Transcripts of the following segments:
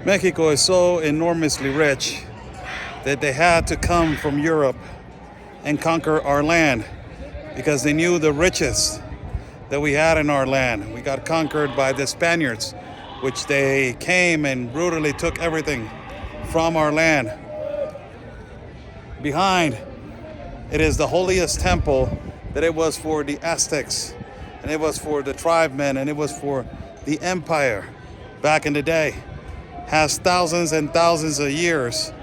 Mexico is so enormously rich that they had to come from Europe and conquer our land because they knew the riches that we had in our land. We got conquered by the Spaniards, which they came and brutally took everything from our land. Behind it is the holiest temple that it was for the Aztecs, and it was for the tribemen, and it was for the empire back in the day. Has thousands and thousands of years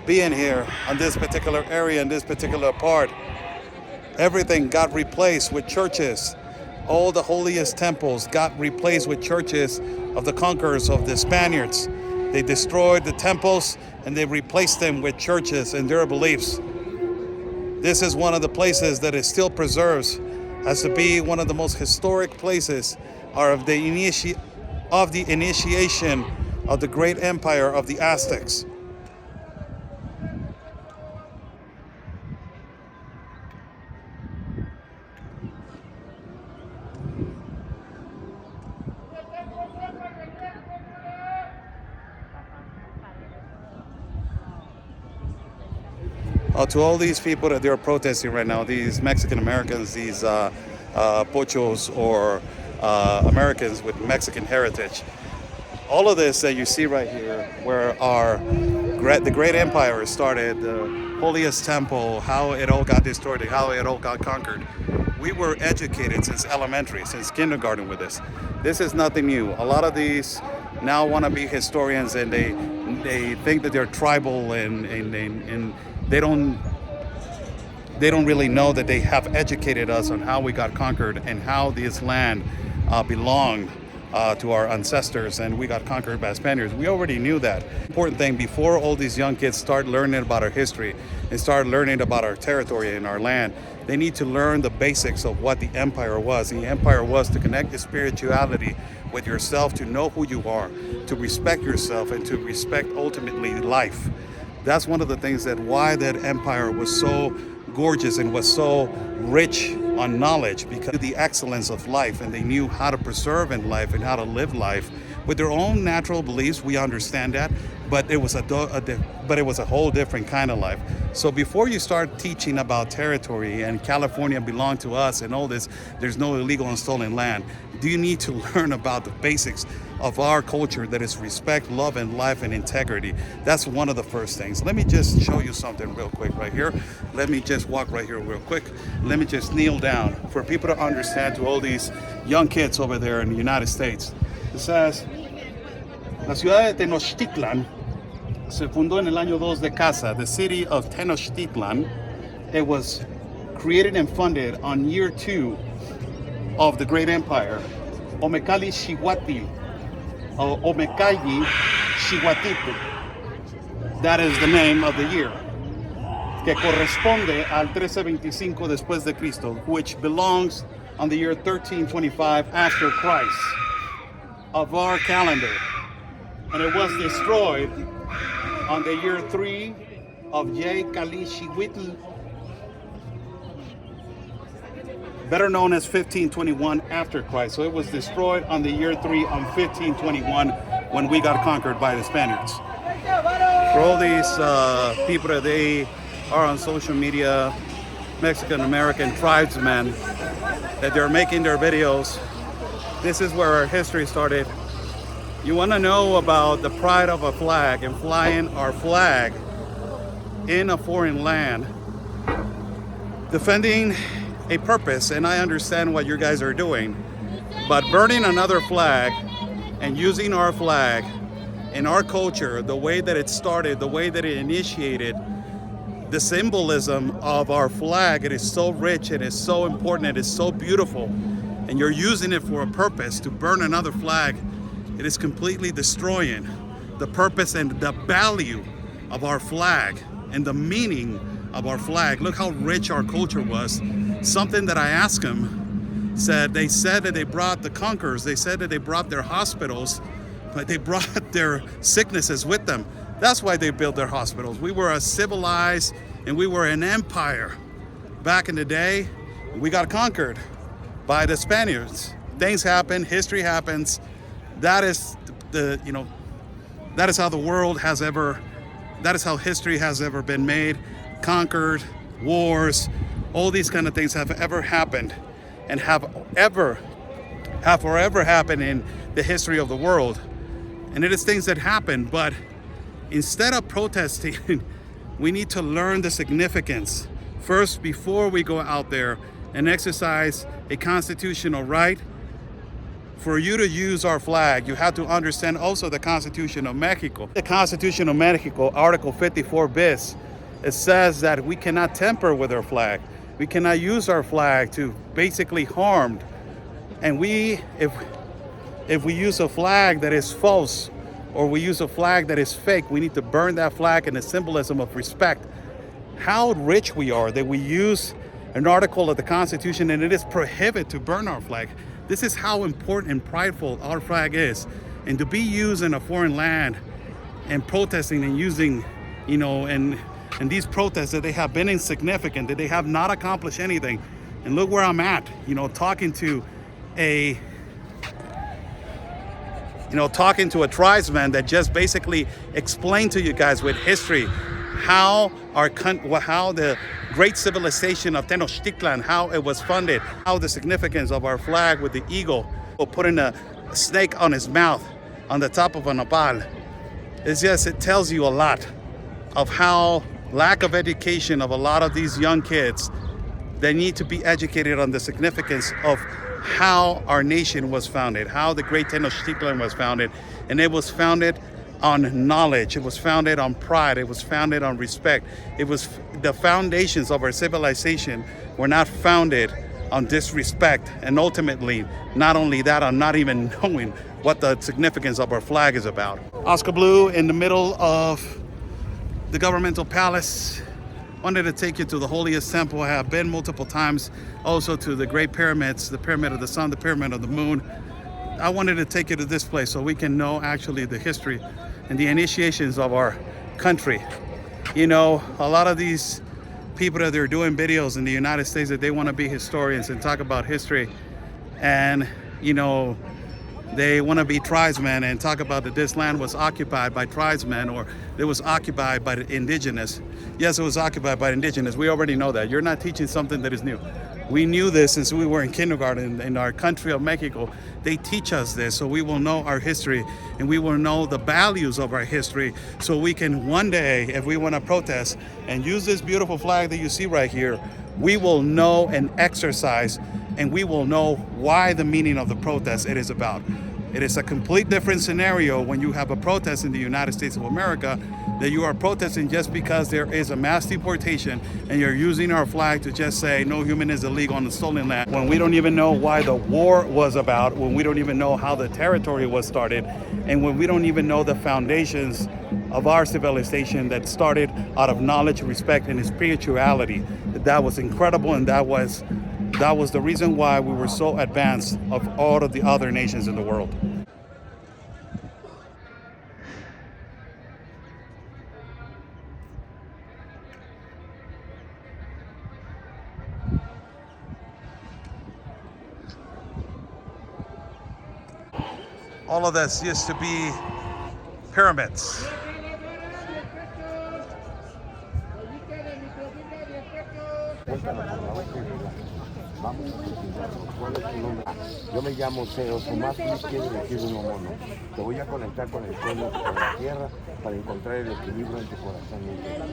being here on this particular area, in this particular part. Everything got replaced with churches. All the holiest temples got replaced with churches of the conquerors, of the Spaniards. They destroyed the temples and they replaced them with churches and their beliefs. This is one of the places that is still preserves as to be one of the most historic places of the initiation of the great empire of the Aztecs. To all these people that they're protesting right now, these Mexican Americans, these pochos or Americans with Mexican heritage, all of this that you see right here, where the great empire started, the holiest temple, how it all got destroyed, how it all got conquered. We were educated since elementary, since kindergarten with this. This is nothing new. A lot of these now want to be historians, and they think that they're tribal, and they don't really know that they have educated us on how we got conquered and how this land belonged to our ancestors, and we got conquered by Spaniards. We already knew that. Important thing, before all these young kids start learning about our history and start learning about our territory and our land, they need to learn the basics of what the empire was. The empire was to connect the spirituality with yourself, to know who you are, to respect yourself, and to respect ultimately life. That's one of the things that why that empire was so gorgeous and was so rich on knowledge, because of the excellence of life, and they knew how to preserve in life and how to live life with their own natural beliefs. We understand that, but it was a whole different kind of life. So before you start teaching about territory and California belonged to us and all this, there's no illegal and stolen land, do you need to learn about the basics of our culture, that is respect, love, and life and integrity. That's one of the first things. Let me just show you something real quick right here. Let me just walk right here real quick. Let me just kneel down for people to understand, to all these young kids over there in the United States. It says, la ciudad de Tenochtitlan se fundó en el año 2 de casa. The city of Tenochtitlan, it was created and funded on year 2 of the great empire. Omecali Xihuatl, or Omecalli Xihuatl. That is the name of the year, que corresponde al 1325 después de Cristo, which belongs on the year 1325 after Christ of our calendar. And it was destroyed on the year 3 of Ye Cali Xihuitl, better known as 1521 after Christ. So it was destroyed on the year 3 on 1521 when we got conquered by the Spaniards. For all these people that they are on social media, Mexican American tribesmen, that they're making their videos, this is where our history started. You want to know about the pride of a flag and flying our flag in a foreign land, defending a purpose, and I understand what you guys are doing, but burning another flag and using our flag in our culture, the way that it started, the way that it initiated, the symbolism of our flag, it is so rich, it is so important, it is so beautiful, and you're using it for a purpose to burn another flag. It is completely destroying the purpose and the value of our flag and the meaning of our flag. Look how rich our culture was. Something that I asked them, they said that they brought the conquerors, they said that they brought their hospitals, but they brought their sicknesses with them. That's why they built their hospitals. We were a civilized and we were an empire back in the day. We got conquered by the Spaniards. Things happen, history happens. That is That is how the world has ever, that is how history has ever been made, conquered, wars, all these kind of things have ever happened and have forever happened in the history of the world. And it is things that happen, but instead of protesting, we need to learn the significance first before we go out there and exercise a constitutional right. For you to use our flag, you have to understand also the Constitution of Mexico. The Constitution of Mexico, Article 54 bis, it says that we cannot tamper with our flag. We cannot use our flag to basically harm. And if we use a flag that is false or we use a flag that is fake, we need to burn that flag in the symbolism of respect. How rich we are that we use an article of the Constitution and it is prohibited to burn our flag. This is how important and prideful our flag is. And to be used in a foreign land and protesting and using, and these protests that they have been insignificant, that they have not accomplished anything. And look where I'm at, talking to a tribesman that just basically explained to you guys with history how the great civilization of Tenochtitlan, how it was funded, how the significance of our flag with the eagle, putting a snake on his mouth on the top of a nopal. It tells you a lot of how lack of education of a lot of these young kids. They need to be educated on the significance of how our nation was founded, how the great Tenochtitlan was founded. And it was founded on knowledge. It was founded on pride. It was founded on respect. It was the foundations of our civilization were not founded on disrespect. And ultimately, not only that, on not even knowing what the significance of our flag is about. Oscar Blue in the middle of the governmental palace. Wanted to take you to the holiest temple. I have been multiple times, also to the great pyramids, the pyramid of the sun, the pyramid of the moon. I wanted to take you to this place so we can know actually the history and the initiations of our country. A lot of these people that they're doing videos in the United States that they want to be historians and talk about history, and they want to be tribesmen and talk about that this land was occupied by tribesmen or it was occupied by the indigenous. Yes, it was occupied by indigenous. We already know that. You're not teaching something that is new. We knew this since we were in kindergarten in our country of Mexico. They teach us this so we will know our history and we will know the values of our history so we can one day, if we want to protest and use this beautiful flag that you see right here, we will know and exercise and we will know why the meaning of the protest it is about. It is a complete different scenario when you have a protest in the United States of America that you are protesting just because there is a mass deportation and you're using our flag to just say no human is illegal on the stolen land, when we don't even know why the war was about, when we don't even know how the territory was started, and when we don't even know the foundations of our civilization that started out of knowledge, respect, and spirituality. That was incredible, and that was the reason why we were so advanced of all of the other nations in the world. All of this used to be pyramids. Yo me llamo Teo Tomás, quiero decir un mono. Te voy a conectar con el suelo, con la tierra, para encontrar el equilibrio en tu corazón y interior.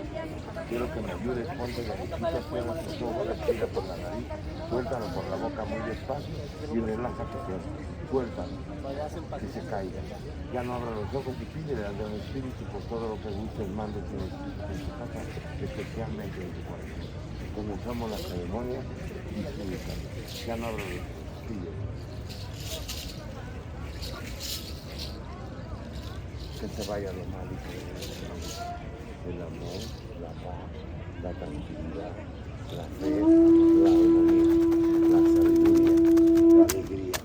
Quiero que me ayudes, ponte la boquita, cierra tus ojos, respira por la nariz, suéltalo por la boca muy despacio y relaja tu cuerpo. Suéltalo, que se caiga. Ya no abra los ojos y pídele al Espíritu por todo lo que guste el mando que en tu casa, especialmente en tu corazón. Comenzamos la ceremonia y disfrútalo. Ya no abra los ojos, pídele. Que se vaya lo mal y que el amor, la paz, la tranquilidad, la fe, la armonía, la sabiduría, la alegría,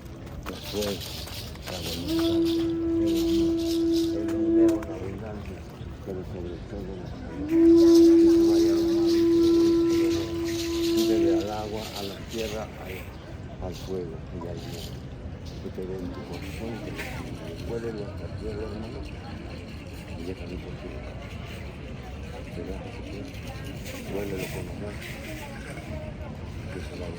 la fuerza, la voluntad, el dinero, la abundancia, pero sobre todo la salud. Que se vaya lo mal y que al agua, a la tierra, al fuego y al viento. que te dé en tu corazón, que huélelo hasta el cielo, hermano, y déjalo por ti. Huélelo con amor, que se va a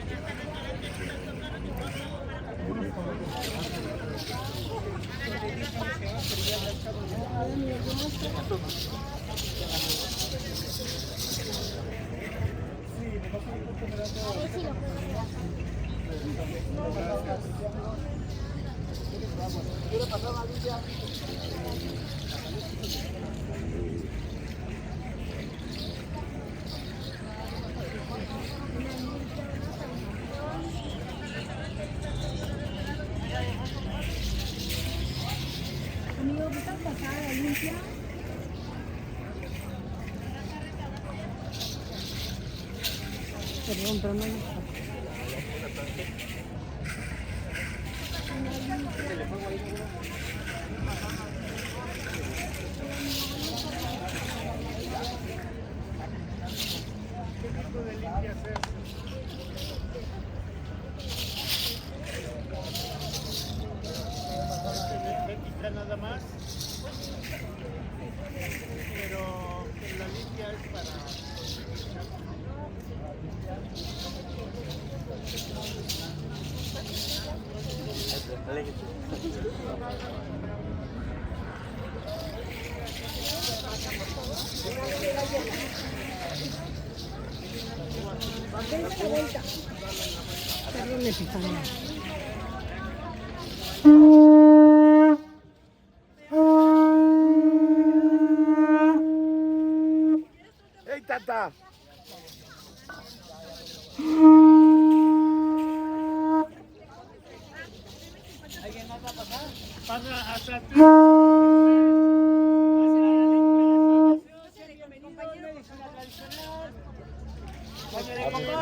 Amigo, ¿qué tal pasada limpia? Perdón, pero no me gusta. Nada más, pero la limpia es para... Vuelta. Perdón, me picaron. ¡Hey, tata! ¿Alguien más va a pasar? Pasa hasta ti.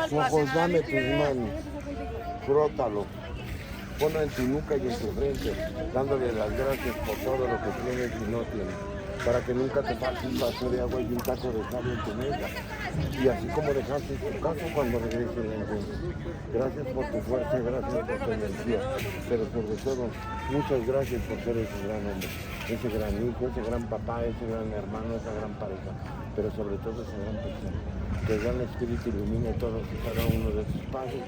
Ojos, dame tus manos, frótalo, ponlo en tu nuca y en tu frente, dándole las gracias por todo lo que tienes y no tienes, para que nunca te falte un vaso de agua y un taco de sal en tu mesa, y así como dejaste tu casa cuando regrese la encuentro. Gracias por tu fuerza, gracias por tu energía, pero sobre todo, muchas gracias por ser ese gran hombre, ese gran hijo, ese gran papá, ese gran hermano, esa gran pareja, pero sobre todo esa gran persona. Que el gran Espíritu ilumine todos y cada uno de sus pasos,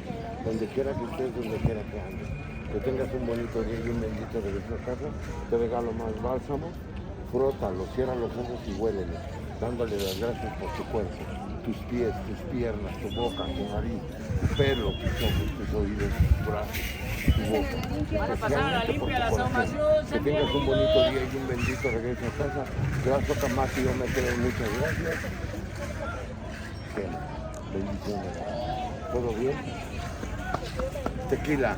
donde quiera que estés, donde quiera que andes. Que tengas un bonito día y un bendito regreso a casa. Te regalo más bálsamo, frótalo, cierra los ojos y huélelo, dándole las gracias por tu cuerpo, tus pies, tus piernas, tu boca, tu nariz, tu pelo, tus ojos, tus oídos, tus brazos, tu boca. Especialmente por tu corazón. Que tengas un bonito día y un bendito regreso a casa. Gracias, Camás, y yo me quedo. Muchas gracias. Bendiciones. ¿Todo bien? Tequila.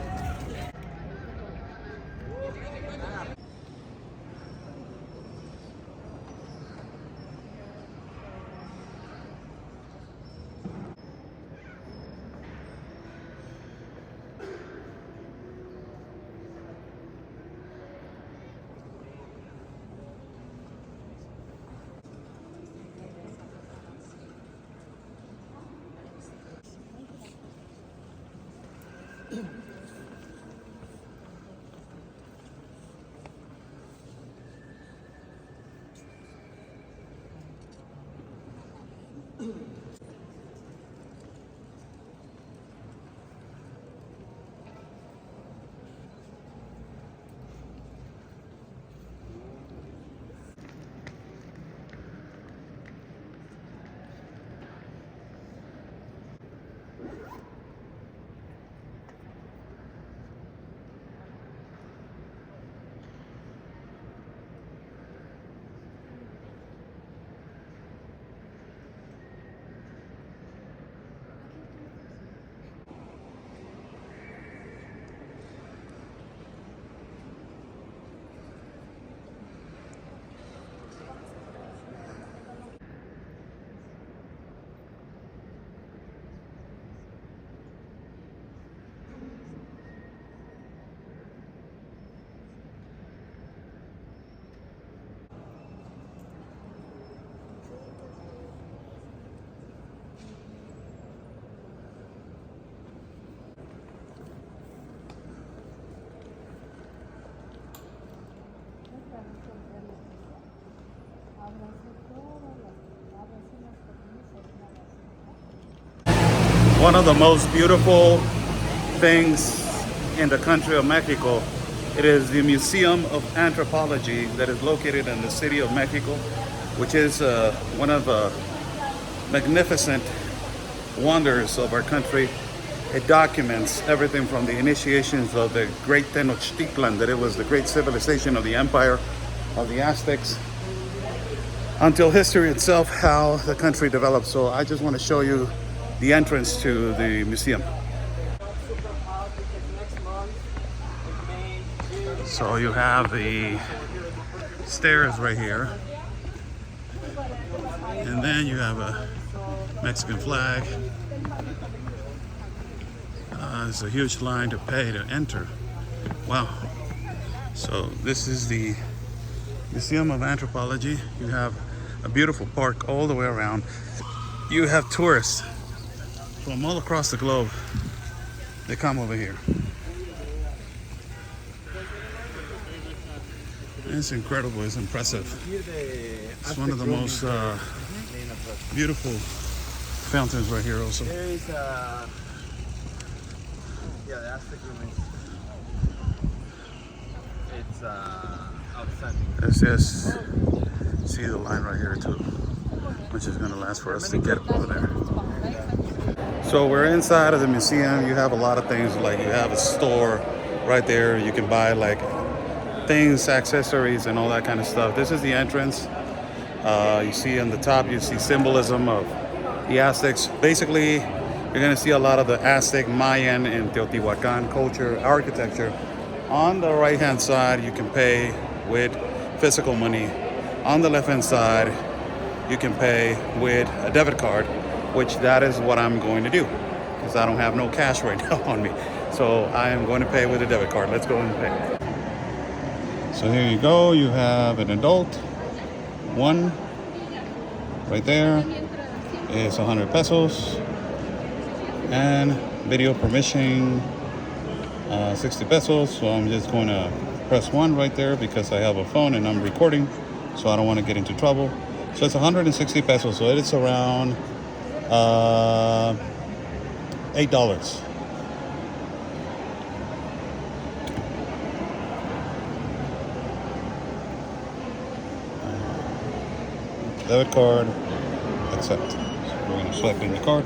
one of the most beautiful things in the country of Mexico. It is the Museum of Anthropology that is located in the city of Mexico, which is one of the magnificent wonders of our country. It documents everything from the initiations of the great Tenochtitlan, that it was the great civilization of the empire of the Aztecs, until history itself, how the country developed. So I just want to show you the entrance to the museum. So you have the stairs right here, and then you have a Mexican flag. It's a huge line to pay to enter. Wow. So this is the Museum of Anthropology. You have a beautiful park all the way around. You have tourists from all across the globe. They come over here. It's incredible, it's impressive. It's one of the most beautiful fountains right here also. There is the Aztec remains. It's outstanding. Let's just see the line right here too, which is going to last for us to get over there. So we're inside of the museum. You have a lot of things, like you have a store right there. You can buy like things, accessories, and all that kind of stuff. This is the entrance. You see on the top, you see symbolism of the Aztecs. Basically, you're going to see a lot of the Aztec, Mayan, and Teotihuacan culture, architecture. On the right-hand side, you can pay with physical money. On the left-hand side, you can pay with a debit card, which that is what I'm going to do, because I don't have no cash right now on me. So I am going to pay with a debit card. Let's go and pay. So here you go. You have an adult. One right there is 100 pesos. And video permission, 60 pesos. So I'm just going to press 1 right there because I have a phone and I'm recording, so I don't want to get into trouble. So it's 160 pesos. So it's around $8. Debit card, accept. So we're going to swipe in the card.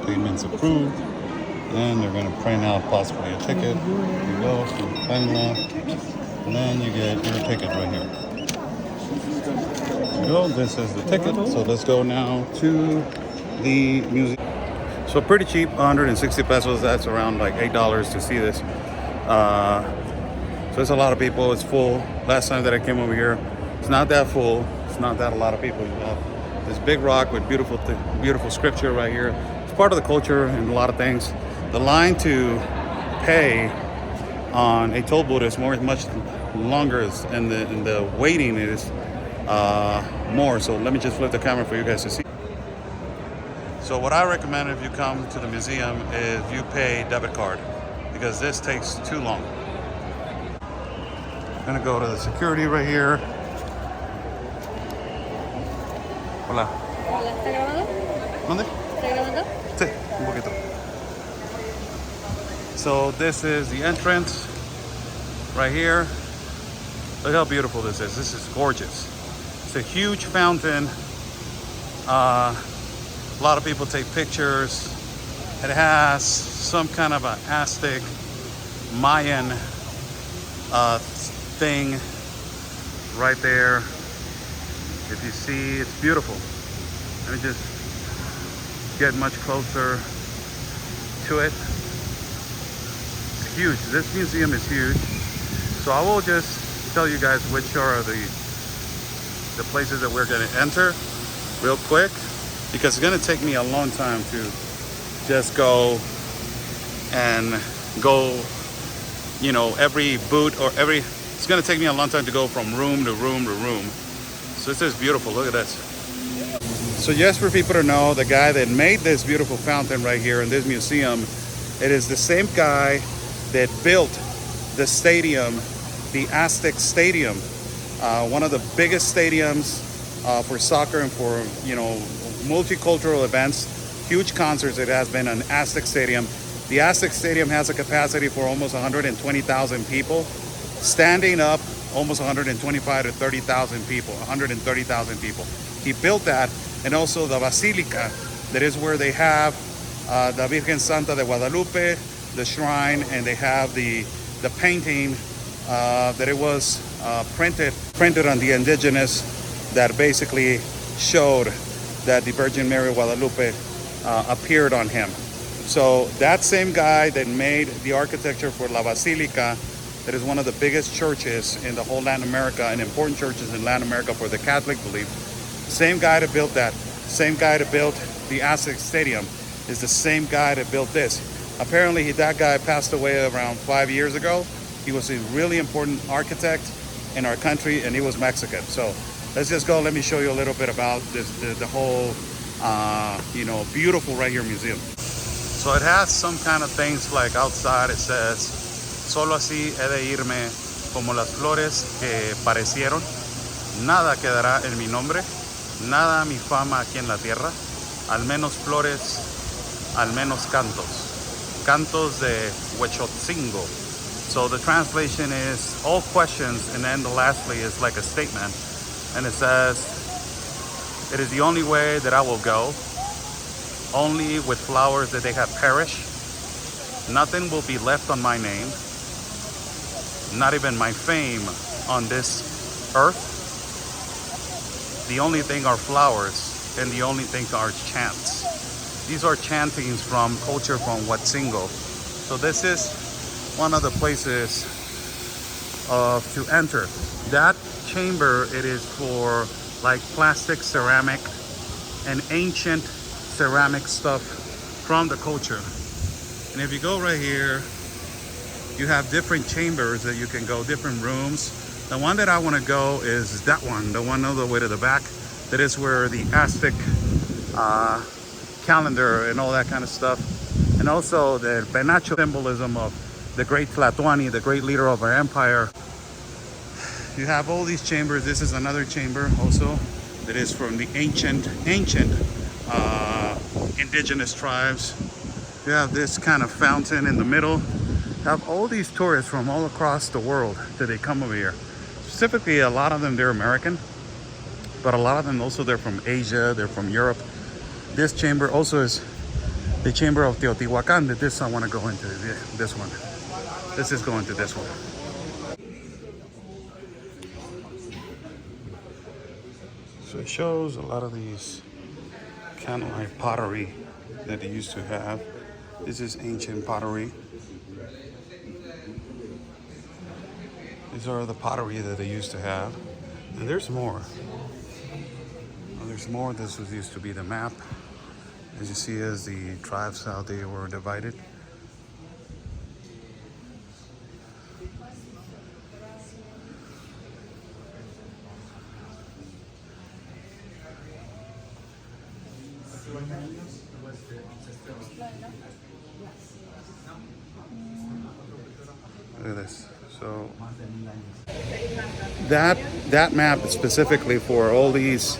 Payments approved. Then they're going to print out possibly a ticket. Here you go, and then you get your ticket right here. There you go, this is the ticket. So let's go now to the museum. So pretty cheap, 160 pesos. That's around like $8 to see this. So it's a lot of people. It's full. Last time that I came over here, it's not that full. It's not that a lot of people. You have this big rock with beautiful scripture right here. It's part of the culture and a lot of things. The line to pay on a toll booth is much longer, and the waiting is more. So let me just flip the camera for you guys to see. So what I recommend if you come to the museum is you pay debit card, because this takes too long. I'm gonna go to the security right here. Hola. Hola, ¿está grabando? ¿Dónde? ¿Está grabando? Sí, un poquito. So this is the entrance right here. Look how beautiful this is. This is gorgeous. It's a huge fountain. A lot of people take pictures. It has some kind of an Aztec, Mayan thing right there. If you see, it's beautiful. Let me just get much closer to it. It's huge. This museum is huge. So I will just tell you guys which are the places that we're going to enter real quick, because it's going to take me a long time to just go and go, you know, every booth or every, it's going to take me a long time to go from room to room to room. So this is beautiful. Look at this. So just for people to know, the guy that made this beautiful fountain right here in this museum, it is the same guy that built the stadium, the Aztec Stadium, one of the biggest stadiums for soccer and for, you know, multicultural events, huge concerts. It has been an Aztec Stadium. The Aztec Stadium has a capacity for almost 120,000 people. Standing up, almost 125 to 30,000 people, 130,000 people. He built that, and also the Basilica, that is where they have the Virgen Santa de Guadalupe, the shrine, and they have the painting that it was printed on the indigenous, that basically showed that the Virgin Mary of Guadalupe appeared on him. So that same guy that made the architecture for La Basilica, that is one of the biggest churches in the whole Latin America and important churches in Latin America for the Catholic belief, same guy that built that, same guy that built the Aztec Stadium, is the same guy that built this. Apparently that guy passed away around 5 years ago. He was a really important architect in our country, and he was Mexican. So let's just go. Let me show you a little bit about this, the whole, you know, beautiful right here museum. So it has some kind of things like outside it says, solo así he de irme como las flores que parecieron. Nada quedará en mi nombre, nada mi fama aquí en la tierra. Al menos flores, al menos cantos. Cantos de Huechotzingo. So the translation is all questions, and then the lastly is like a statement, and it says, it is the only way that I will go, only with flowers that they have perished. Nothing will be left on my name, not even my fame on this earth. The only thing are flowers, and the only thing are chants. These are chantings from culture from Huetzingo. So this is one of the places to enter. That chamber, it is for like plastic, ceramic, and ancient ceramic stuff from the culture. And if you go right here, you have different chambers that you can go, different rooms. The one that I want to go is that one, the one all the way to the back. That is where the Aztec calendar and all that kind of stuff. And also the penacho symbolism of the great Tlatoani, the great leader of our empire. You have all these chambers. This is another chamber also that is from the ancient indigenous tribes. You have this kind of fountain in the middle. You have all these tourists from all across the world that they come over here. Specifically, a lot of them, they're American, but a lot of them also, they're from Asia, they're from Europe. This chamber also is the chamber of Teotihuacan. This I want to go into, this one. This is going to this one. So it shows a lot of these kind of like pottery that they used to have. This is ancient pottery. These are the pottery that they used to have. And there's more. There's more. This was used to be the map. As you see, as the tribes, how they were divided. Look at this. So that map is specifically for all these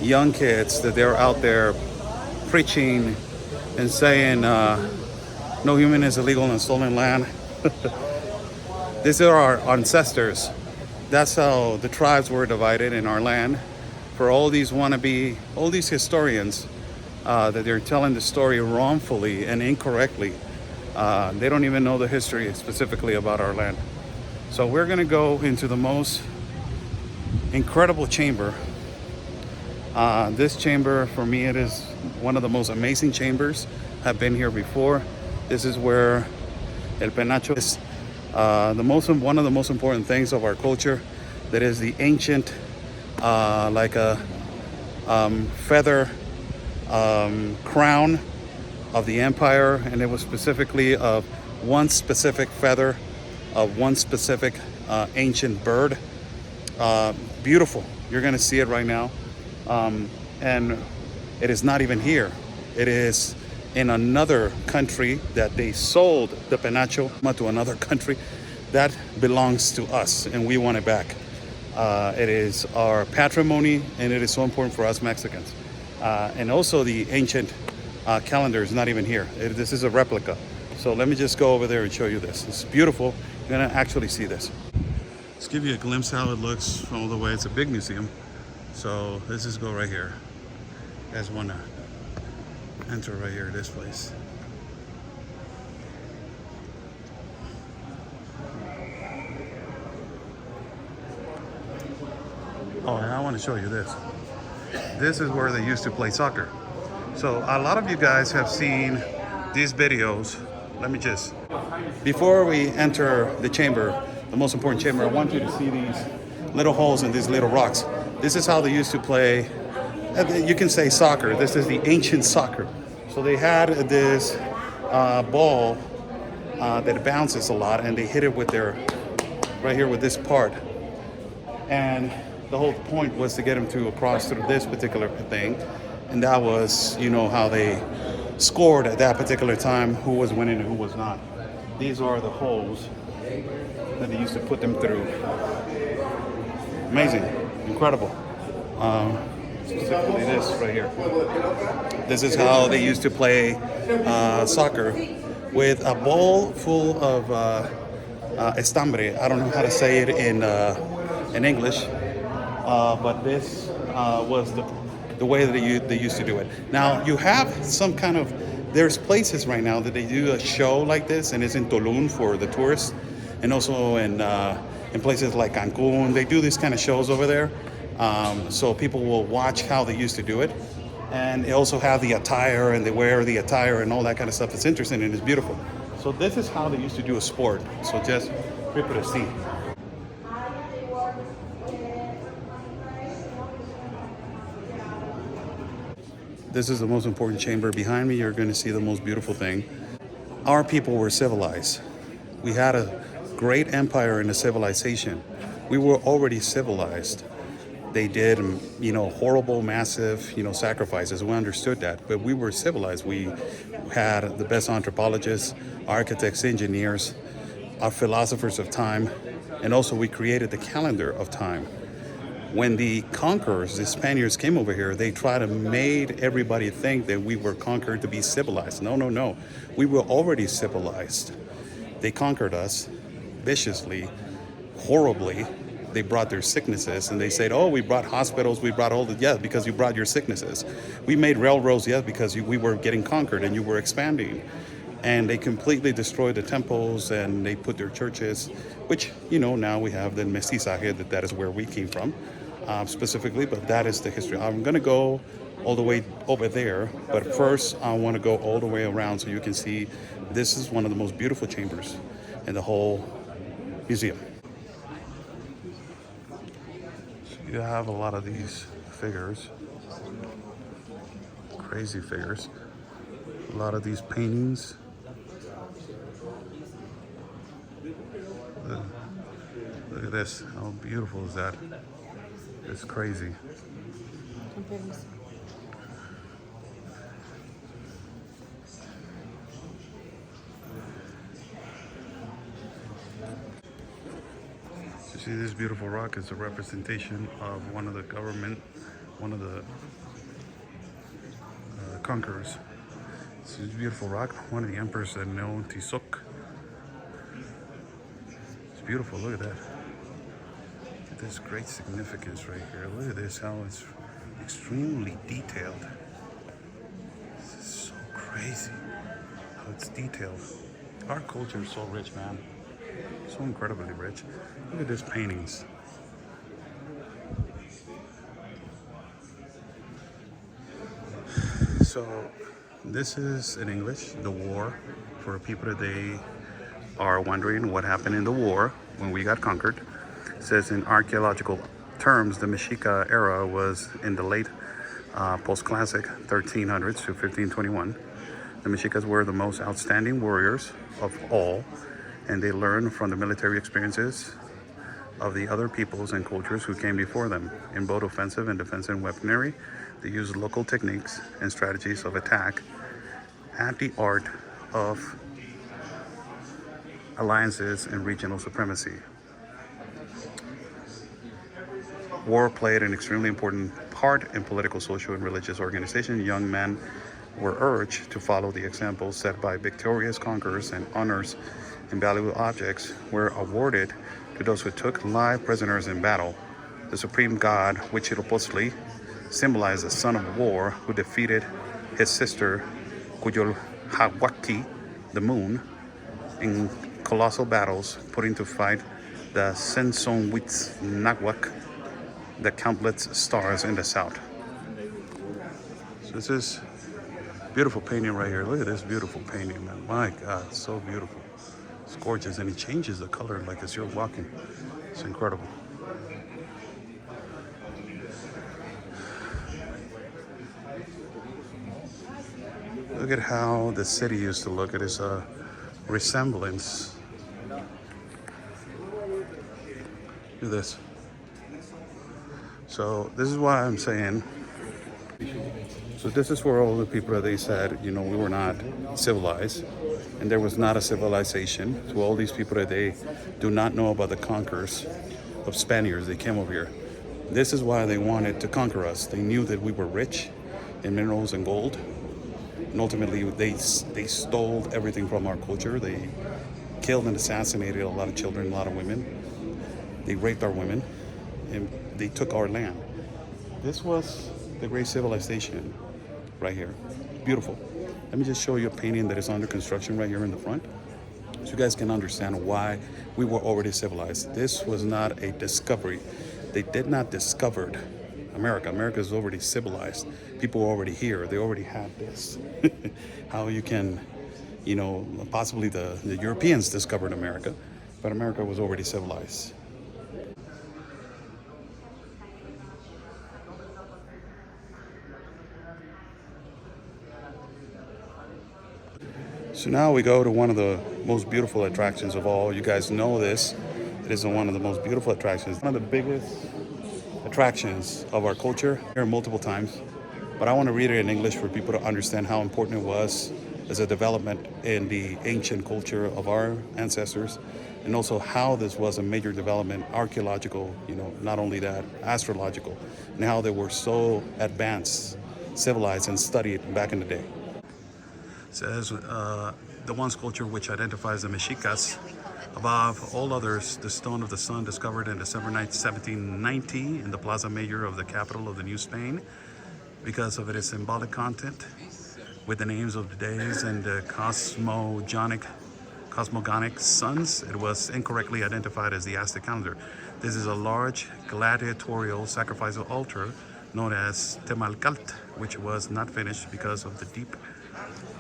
young kids that they're out there preaching and saying no human is illegal in stolen land. These are our ancestors. That's how the tribes were divided in our land. For all these wannabe, all these historians that they're telling the story wrongfully and incorrectly. They don't even know the history specifically about our land. So we're gonna go into the most incredible chamber. This chamber, for me, it is one of the most amazing chambers. I've been here before. This is where el penacho is one of the most important things of our culture. That is the ancient, like a feather crown of the empire, and it was specifically of one specific feather of one specific ancient bird. Beautiful. You're gonna see it right now. And it is not even here. It is in another country that they sold the penacho to another country that belongs to us, and we want it back. It is our patrimony, and it is so important for us Mexicans. And also the ancient calendar is not even here. This is a replica. So let me just go over there and show you this. It's beautiful. You're gonna actually see this. Let's give you a glimpse how it looks from all the way. It's a big museum. So let's just go right here. You guys wanna enter right here, this place. Oh, and I want to show you this. This is where they used to play soccer. So a lot of you guys have seen these videos. Let me just, before we enter the chamber, the most important chamber, I want you to see these little holes in these little rocks. This is how they used to play, you can say soccer. This is the ancient soccer. So they had this ball that bounces a lot, and they hit it with their, right here with this part. And the whole point was to get him to cross through this particular thing. And that was, you know, how they scored at that particular time, who was winning and who was not. These are the holes that they used to put them through. Amazing, incredible. Specifically this right here. This is how they used to play soccer, with a ball full of estambre. I don't know how to say it in English, but this was the way that they used to do it. Now you have some kind of, there's places right now that they do a show like this, and it's in Tulum for the tourists, and also in places like Cancun. They do these kind of shows over there, so people will watch how they used to do it. And they also have the attire, and they wear the attire and all that kind of stuff. It's interesting and it's beautiful. So this is how they used to do a sport. So just people to see. This is the most important chamber. Behind me, you're going to see the most beautiful thing. Our people were civilized. We had a great empire and a civilization. We were already civilized. They did, you know, horrible, massive, you know, sacrifices. We understood that, but we were civilized. We had the best anthropologists, architects, engineers, our philosophers of time, and also we created the calendar of time. When the conquerors, the Spaniards, came over here, they tried to made everybody think that we were conquered to be civilized. No, no, no. We were already civilized. They conquered us viciously, horribly. They brought their sicknesses, and they said, oh, we brought hospitals, we brought all the, yeah, because you brought your sicknesses. We made railroads, yes, because we were getting conquered and you were expanding. And they completely destroyed the temples, and they put their churches, which, you know, now we have the mestizaje, that is where we came from, specifically, but that is the history. I'm gonna go all the way over there, but first I wanna go all the way around so you can see this is one of the most beautiful chambers in the whole museum. You have a lot of these figures, crazy figures, a lot of these paintings. Look at this, how beautiful is that? It's crazy. See, this beautiful rock is a representation of one of the government, one of the conquerors. This is a beautiful rock, one of the emperors that know Tizoc. It's beautiful, look at that. There's great significance right here. Look at this, how it's extremely detailed. This is so crazy how it's detailed. Our culture is so rich, man. So incredibly rich. Look at these paintings. So this is in English, the war, for people that they are wondering what happened in the war when we got conquered. It says in archaeological terms, the Mexica era was in the late post-classic 1300s to 1521. The Mexicas were the most outstanding warriors of all, and they learned from the military experiences of the other peoples and cultures who came before them. In both offensive and defensive weaponry, they used local techniques and strategies of attack and the art of alliances and regional supremacy. War played an extremely important part in political, social, and religious organization. Young men were urged to follow the example set by victorious conquerors, and honors and valuable objects were awarded to those who took live prisoners in battle. The supreme god, Huitzilopochtli, symbolized the son of war who defeated his sister Cuyolhahuac, the moon, in colossal battles, putting to fight the Sensonhuitznahuac, the countless stars in the south. So this is beautiful painting right here. Look at this beautiful painting, man. My God, it's so beautiful. It's gorgeous, and it changes the color like as you're walking. It's incredible. Look at how the city used to look. It is a resemblance. Look at this. So this is why I'm saying. So this is for all the people that they said, you know, we were not civilized, and there was not a civilization. To all these people that they do not know about the conquerors of Spaniards, they came over here. This is why they wanted to conquer us. They knew that we were rich in minerals and gold, and ultimately they stole everything from our culture. They killed and assassinated a lot of children, a lot of women. They raped our women, and they took our land. This was the great civilization right here. Beautiful. Let me just show you a painting that is under construction right here in the front, so you guys can understand why we were already civilized. This was not a discovery. They did not discover America. America is already civilized. People were already here. They already had this. How you can, you know, possibly the Europeans discovered America, but America was already civilized. So now we go to one of the most beautiful attractions of all. You guys know this. It is one of the most beautiful attractions. One of the biggest attractions of our culture here multiple times. But I want to read it in English for people to understand how important it was as a development in the ancient culture of our ancestors, and also how this was a major development, archaeological, you know, not only that, astrological, and how they were so advanced, civilized, and studied back in the day. It says the one sculpture which identifies the Mexicas above all others, the Stone of the Sun, discovered on December 9, 1790 in the Plaza Mayor of the capital of the New Spain, because of its symbolic content with the names of the days and the cosmogonic suns. It was incorrectly identified as the Aztec calendar. This is a large gladiatorial sacrificial altar known as Temalcalt, which was not finished because of the deep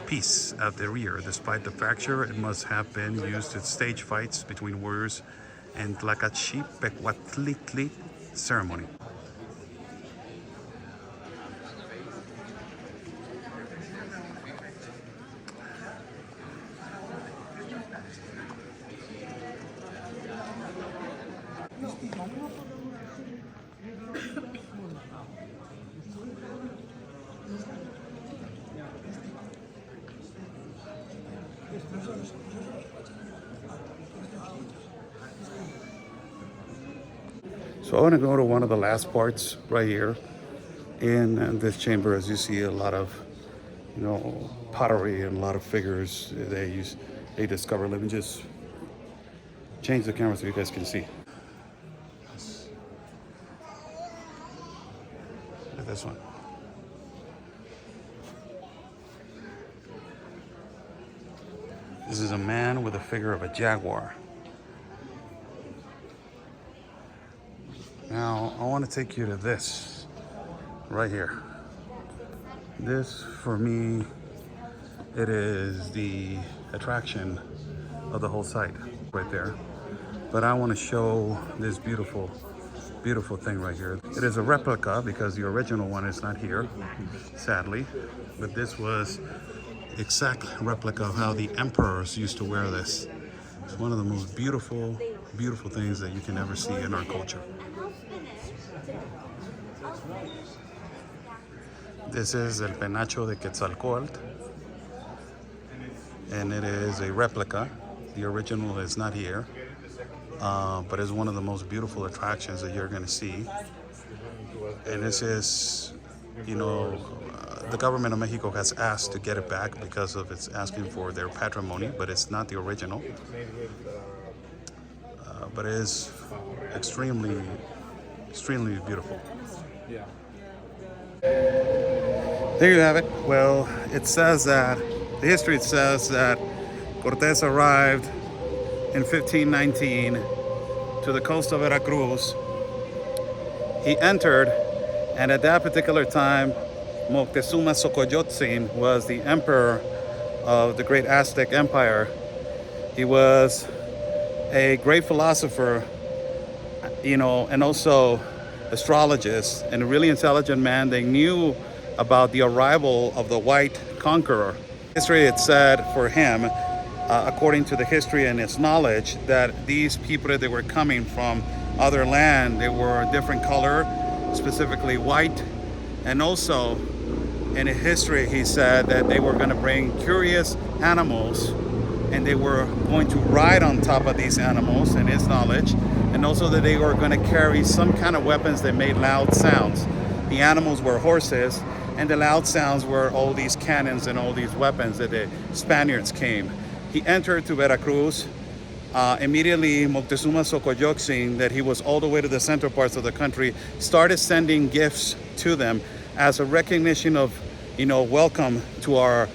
piece at the rear. Despite the fracture, it must have been used in stage fights between warriors and Tlacachipecuatlitli ceremony. So I want to go to one of the last parts right here in this chamber. As you see, a lot of, you know, pottery and a lot of figures they discover. Let me just change the camera so you guys can see. Look at this one. This is a man with a figure of a jaguar. Now, I want to take you to this right here. This, for me, it is the attraction of the whole site right there. But I want to show this beautiful, beautiful thing right here. It is a replica because the original one is not here, sadly. But this was exact replica of how the emperors used to wear this. It's one of the most beautiful, beautiful things that you can ever see in our culture. This is El Penacho de Quetzalcoatl, and it is a replica. The original is not here, but it's one of the most beautiful attractions that you're going to see. And this is, the government of Mexico has asked to get it back because of it's asking for their patrimony, but it's not the original. But it is extremely, extremely beautiful. There you have it. Well, it says that, the history says that Cortés arrived in 1519 to the coast of Veracruz. He entered, and at that particular time, Moctezuma Xocoyotzin was the emperor of the great Aztec Empire. He was a great philosopher, and also astrologist, and a really intelligent man. They knew about the arrival of the white conqueror. History had said for him, according to the history and his knowledge, that these people that they were coming from other land, they were a different color, specifically white. And also in his history, he said that they were going to bring curious animals, and they were going to ride on top of these animals, in his knowledge, and also that they were going to carry some kind of weapons that made loud sounds. The animals were horses, and the loud sounds were all these cannons and all these weapons that the Spaniards came. He entered to Veracruz. Immediately, Moctezuma Xocoyotzin, that he was all the way to the central parts of the country, started sending gifts to them as a recognition of, welcome to our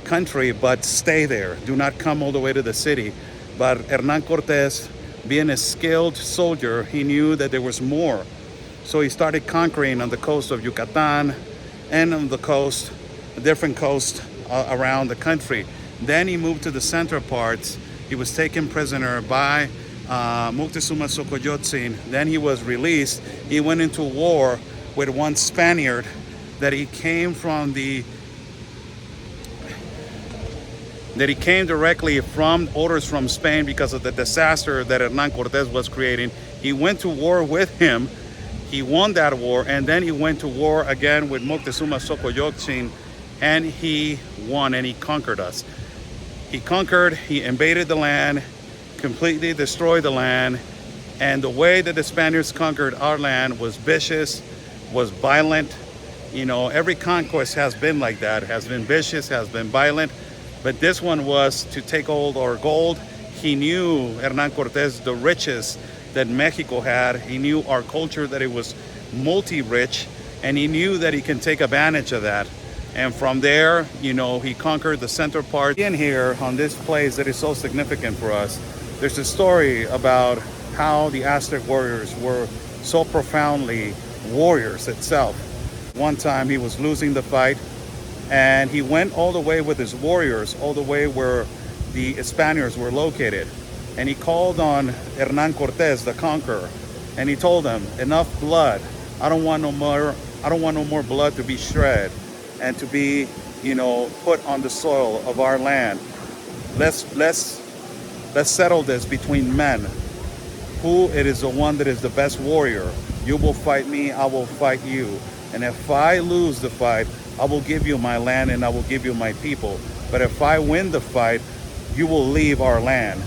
country, but stay there. Do not come all the way to the city. But Hernán Cortés, being a skilled soldier, he knew that there was more. So he started conquering on the coast of Yucatan and on the coast, different coasts around the country. Then he moved to the central parts. He was taken prisoner by Moctezuma Xocoyotzin. Then he was released. He went into war with one Spaniard that he came directly from orders from Spain because of the disaster that Hernán Cortés was creating. He went to war with him. He won that war, and then he went to war again with Moctezuma Xocoyotzin, and he won, and he conquered us. He conquered, he invaded the land, completely destroyed the land, and the way that the Spaniards conquered our land was vicious, was violent. Every conquest has been like that, has been vicious, has been violent, but this one was to take all our gold. He knew, Hernán Cortés, the riches that Mexico had. He knew our culture, that it was multi-rich, and he knew that he can take advantage of that. And from there, he conquered the central part. In here, on this place that is so significant for us, there's a story about how the Aztec warriors were so profoundly warriors itself. One time he was losing the fight, and he went all the way with his warriors, all the way where the Spaniards were located. And he called on Hernán Cortés, the conqueror, and he told them, enough blood. I don't want no more blood to be shed and to be, put on the soil of our land. Let's settle this between men. Who it is the one that is the best warrior? You will fight me, I will fight you. And if I lose the fight, I will give you my land and I will give you my people. But if I win the fight, you will leave our land.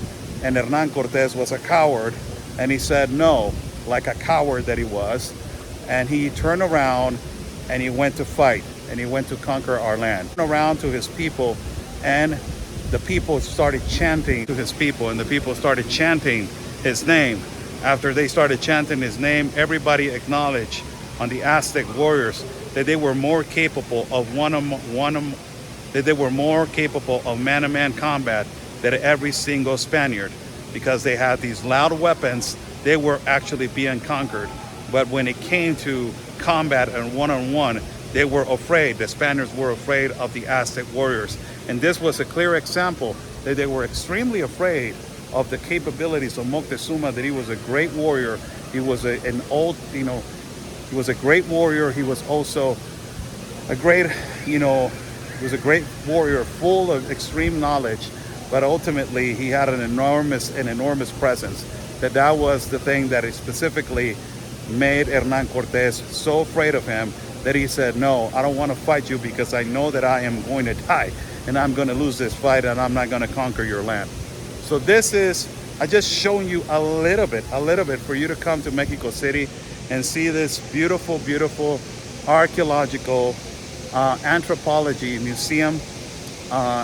And Hernán Cortés was a coward, and he said no, like a coward that he was. And he turned around and he went to fight, and he went to conquer our land. He turned around to his people, and the people started chanting to his people, and the people started chanting his name. After they started chanting his name, everybody acknowledged on the Aztec warriors that they were more capable of man-to-man combat than every single Spaniard, because they had these loud weapons. They were actually being conquered. But when it came to combat and one-on-one, they were afraid. The Spaniards were afraid of the Aztec warriors. And this was a clear example that they were extremely afraid of the capabilities of Moctezuma, that he was a great warrior. He was he was a great warrior. He was also a great, he was a great warrior, full of extreme knowledge. But ultimately, he had an enormous presence. That was the thing that specifically made Hernán Cortés so afraid of him that he said, no, I don't want to fight you because I know that I am going to die and I'm going to lose this fight and I'm not going to conquer your land. So I just showing you a little bit for you to come to Mexico City and see this beautiful, beautiful archaeological anthropology museum.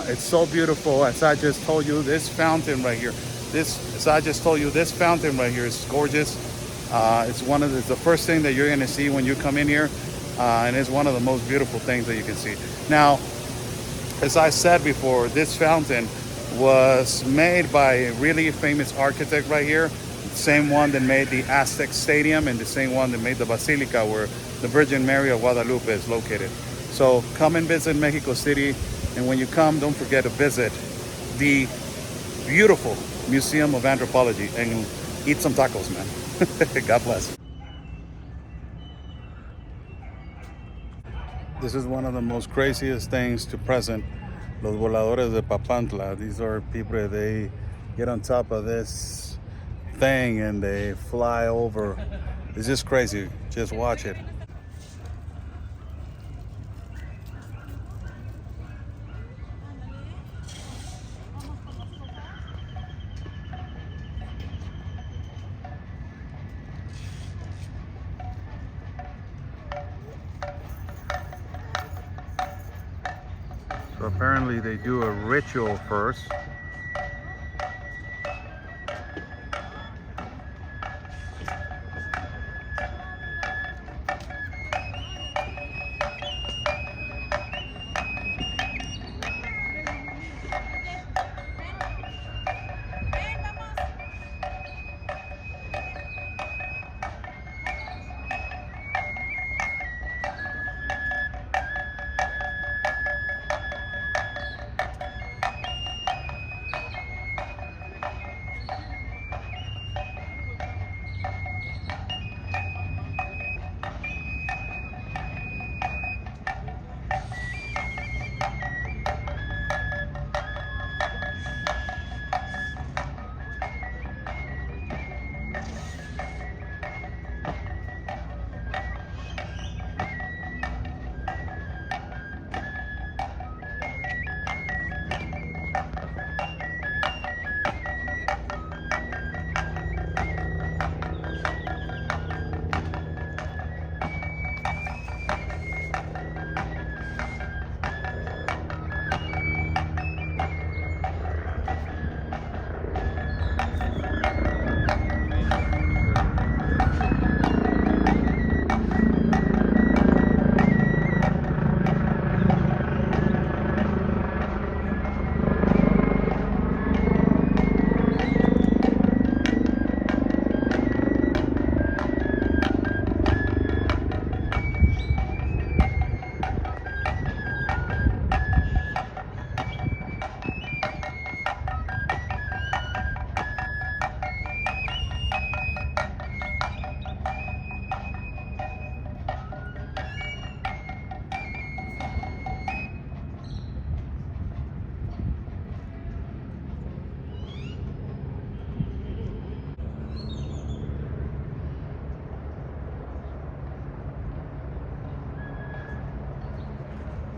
It's so beautiful. As I just told you, this fountain right here, this fountain right here is gorgeous. It's the first thing that you're going to see when you come in here, and it's one of the most beautiful things that you can see. Now, as I said before, this fountain was made by a really famous architect right here, the same one that made the Aztec Stadium and the same one that made the Basilica where the Virgin Mary of Guadalupe is located. So come and visit Mexico City, and when you come, don't forget to visit the beautiful Museum of Anthropology and eat some tacos, man. God bless. This is one of the most craziest things to present. Los voladores de Papantla. These are people that they get on top of this thing and they fly over. It's just crazy. Just watch it. So apparently they do a ritual first.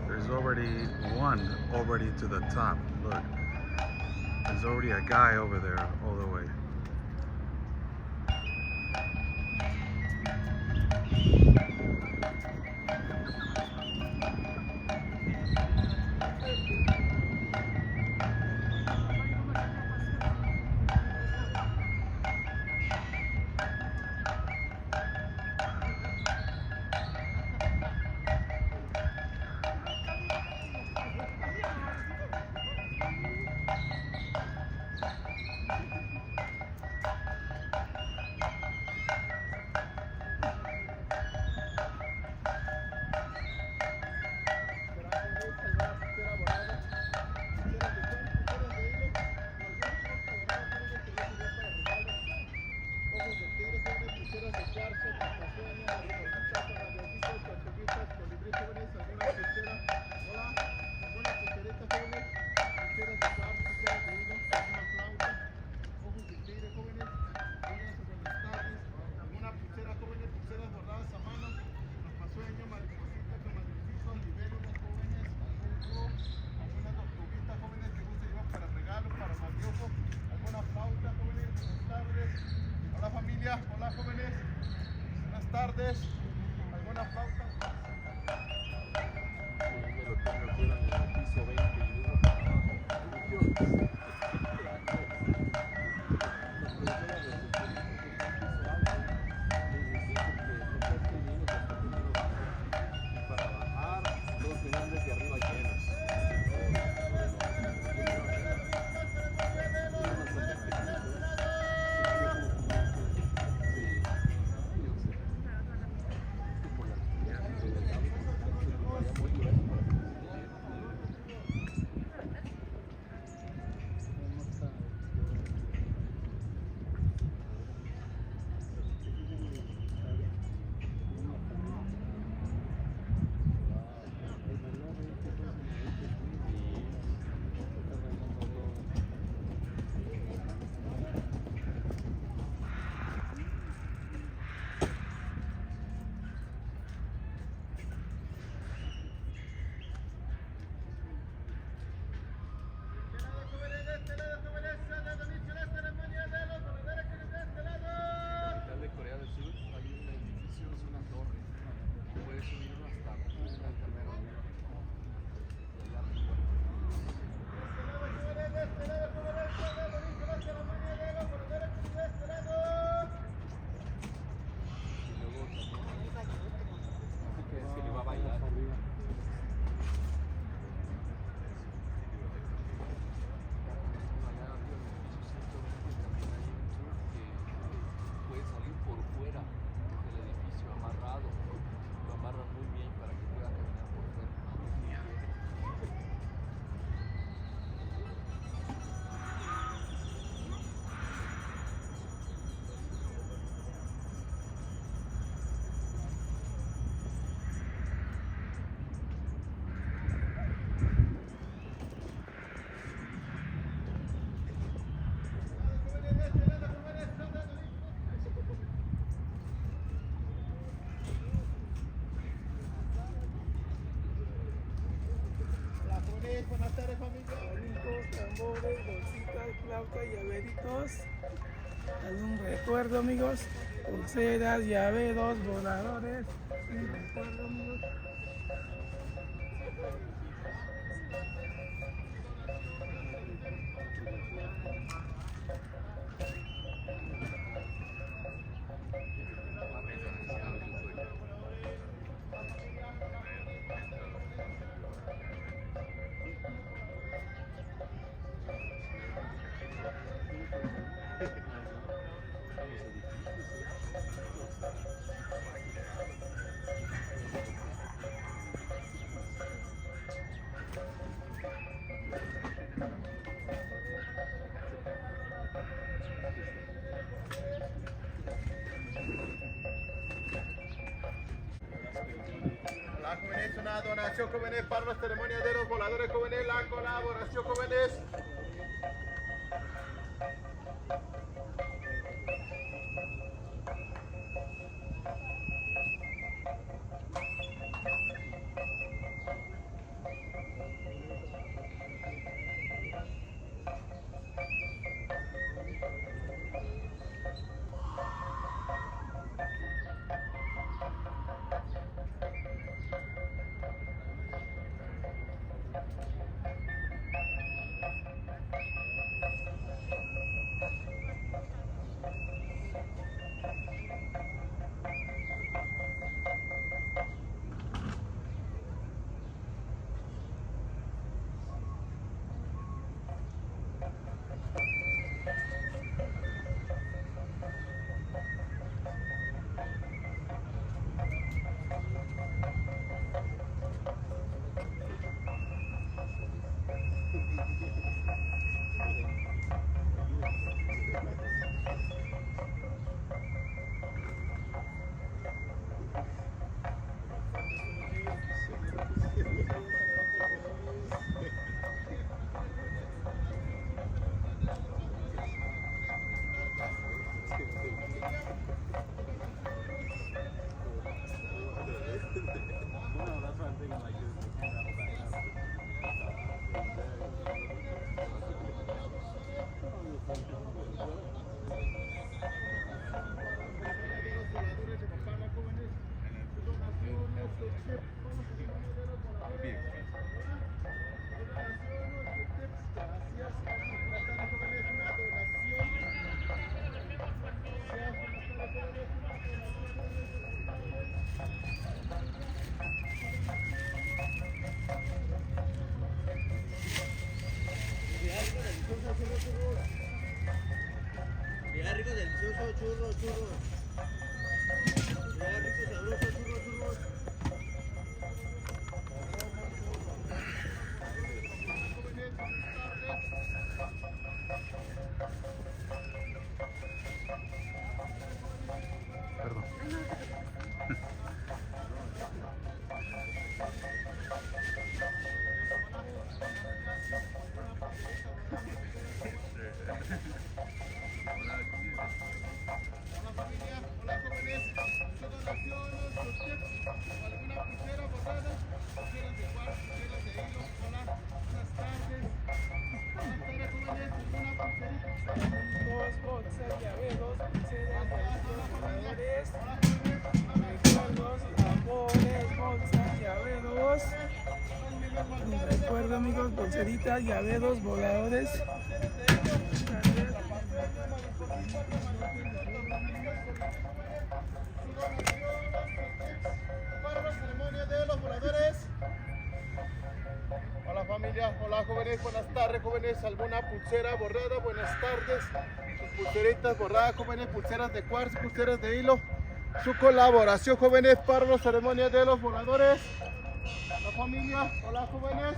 There's already one already to the top. Look, there's already a guy over there all the way. tardes. ¿Alguna flauta? Me lo tengo afuera en el piso 20 y luego para abajo. Para bajar, todos venían desde arriba llenos. De Corea del Sur hay un edificio, es una torre. Puedes subirlo hasta arriba, el terreno. Y allá arriba. Y luego también que es que le va a bailar. Puede salir por fuera del edificio amarrado, lo amarran muy bien para que pueda caminar por fuera. Buenas tardes, familia. Abanitos, tambores, bolsitas, flautas, llaveritos. Algún recuerdo, amigos. Pulseras, llaveros, voladores. Un recuerdo, amigos. La jóvenes, una donación jóvenes para la ceremonia de los voladores jóvenes, la colaboración jóvenes. Mira rico, delicioso, churro, churro. Mira rico, sabroso, churro, churro. Hola familia, hola jóvenes, su donación, sus tips, alguna pulsera bordada, pulseras de cuarzo, pulseras de hilo. Hola, buenas tardes. Buenas tardes jóvenes, alguna pulserita. Dos bolsas, llaveros, pulseras, voladores, Hola jóvenes, recuerdos, amores, bolsas, llaveros. Recuerdo amigos, bolseritas, llaveros, voladores. para la ceremonia de los voladores. Hola familia, hola jóvenes, buenas tardes jóvenes, alguna pulsera bordada, buenas tardes, sus pulseritas bordadas jóvenes, pulseras de cuarzo, pulseras de hilo, su colaboración jóvenes para la ceremonia de los voladores. Hola familia, hola jóvenes.